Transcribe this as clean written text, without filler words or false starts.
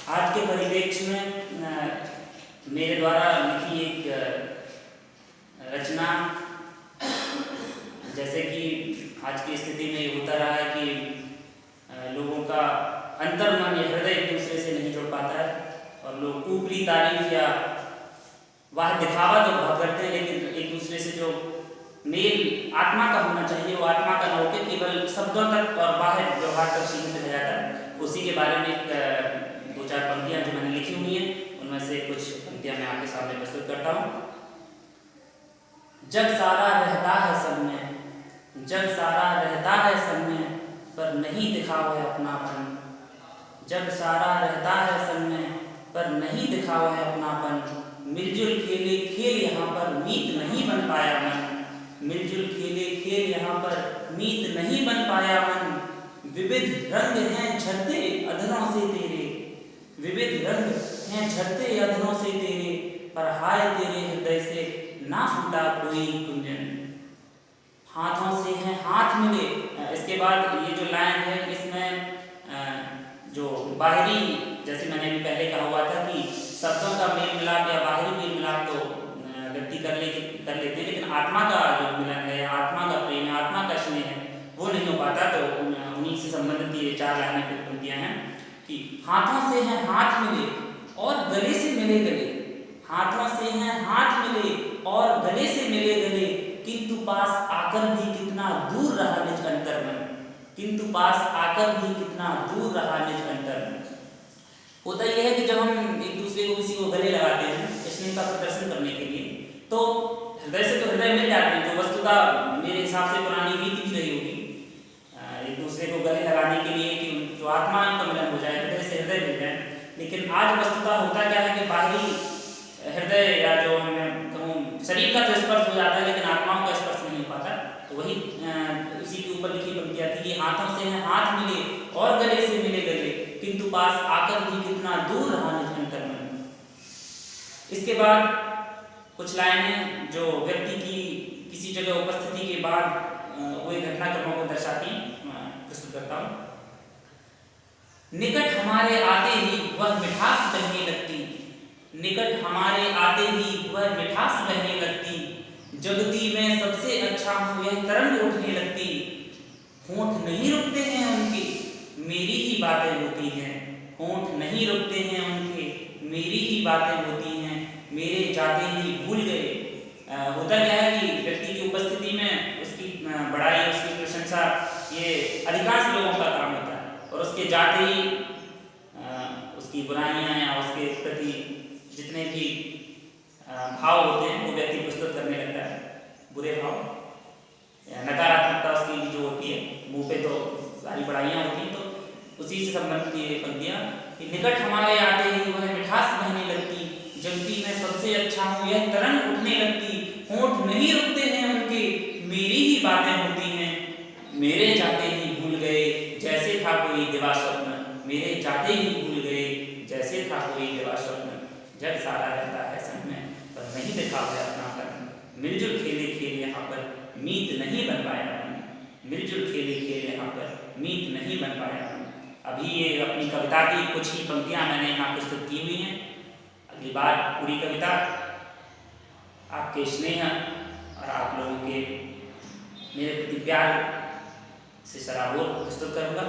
आज के परिप्रेक्ष्य में मेरे द्वारा लिखी एक रचना, जैसे कि आज की स्थिति में ये होता रहा है कि लोगों का अंतर्मन या हृदय एक दूसरे से नहीं जुड़ पाता है और लोग ऊपरी तारीफ या वाह दिखावा तो बहुत करते हैं, लेकिन एक दूसरे से जो मेल आत्मा का होना चाहिए वो आत्मा का न होकर केवल शब्दों तक और बाहर व्यवहार तक सीमित रह जाता है। उसी के बारे में एक दो चार पंक्तियां जो मैंने लिखी हुई हैं, उनमें से कुछ पंक्तियां मैं आपके सामने प्रस्तुत करता हूँ। जग सारा रहता है सब में, जग सारा रहता है सब में, पर नहीं दिखावा है अपनापन। जग सारा रहता है सब में, पर नहीं दिखावा है अपनापन। मिलजुल खेले खेल यहाँ पर मीत नहीं बन पाया मन। मिलजुल खेले खेल यहाँ पर मीत नहीं बन पाया मन। विविध रंग हैं झरते अधरों से तेरे, विविध रंग हैं झरते अधरों से तेरे, पर हाय तेरे हृदय से ना फूटा कोई कुंजन। हाथों से हैं हाथ मिले। इसके बाद ये जो लाइन है, इसमें जो बाहरी, जैसे मैंने भी पहले कहा हुआ था कि शब्दों का मेल मिलाप या बाहरी मेल मिलाप तो व्यक्ति कर लेते हैं, लेकिन आत्मा का जो मिलन है, आत्मा का प्रेम है, आत्मा का स्नेह है, वो नहीं हो पाता। तो उन्हीं से संबंधित ये चार लाइनें पंक्तियां हैं कि हाथों से हैं हाथ मिले और गले से मिले गले। हाथों से हैं हाथ मिले और गले से मिले गले, किंतु पास आकर भी कितना दूर रहा निज अंतर्मन। किंतु पास आकर भी कितना दूर रहा निज अंतर्मन। होता यह है कि जब हम एक दूसरे को किसी को गले लगाते हैं स्नेह का प्रदर्शन करने के लिए, तो हृदय से तो हृदय मिल जाते हैं, जो वस्तुतः मेरे हिसाब से पुरानी रीति भी रही होगी एक दूसरे को गले लगाने के लिए कि जो आत्मा का मिलन हो जाए, हृदय से हृदय मिल जाए। लेकिन आज वस्तुतः होता क्या है कि बाहरी हृदय या जो मैं कहूँ शरीर का तो स्पर्श हो जाता है, लेकिन आत्माओं का स्पर्श नहीं हो पाता। तो वही इसी के ऊपर लिखी पंक्तियां थी कि हाथों से हैं हाथ मिले और गले से मिले गले, किंतु पास आकर भी कितना दूर रहा निज अंतर्मन। इसके बाद कुछ लाइनें जो व्यक्ति की किसी जगह उपस्थिति के बाद हुए घटनाक्रमों को दर्शाती प्रस्तुत करता हूँ। निकट हमारे आते ही वह मिठास बहने लगती, निकट हमारे आते ही वह मिठास बहने लगती। जगती में सबसे अच्छा हूँ यह तरंग उठने लगती। होंठ नहीं रुकते हैं उनके, मेरी ही बातें होती हैं। होंठ नहीं रुकते हैं उनके, मेरी ही बातें होती हैं। मेरे जाते ही भूल गए। होता क्या है कि व्यक्ति की उपस्थिति में उसकी बड़ाई, उसकी प्रशंसा, ये अधिकांश लोगों का काम होता है, और उसके जाते ही उसकी बुराइयां या उसके प्रति जितने भी भाव होते हैं वो व्यक्ति प्रस्तुत करने लगता है। बुरे भाव या नकारात्मकता उसकी जो होती है, मुंह पे तो सारी बड़ाइयाँ होती हैं। तो उसी से संबंधित ये पंक्तियाँ कि निकट हमारे आते ही वह मिठास बहने लगती। जगती में सबसे अच्छा हूँ यह तरंग उठने लगती। होंठ नहीं रुकते हैं उनके, मेरी ही बातें होती हैं। मेरे जाते ही भूल गए जैसे था कोई दिवा स्वप्न। मेरे जाते ही भूल गए जैसे था कोई दिवा स्वप्न। जग सारा रहता है सब में, पर नहीं दिखा है अपनापन। मिलजुल खेले खेल यहाँ पर मीत नहीं बन पाया मन। मिलजुल खेले खेल यहाँ पर मीत नहीं बन पाया मन। अभी ये अपनी कविता की कुछ ही पंक्तियां मैंने यहाँ प्रस्तुत की हुई हैं। अगली बार पूरी कविता आपके स्नेह और आप लोगों के मेरे प्रति प्यार से सराबोर प्रस्तुत करूँगा।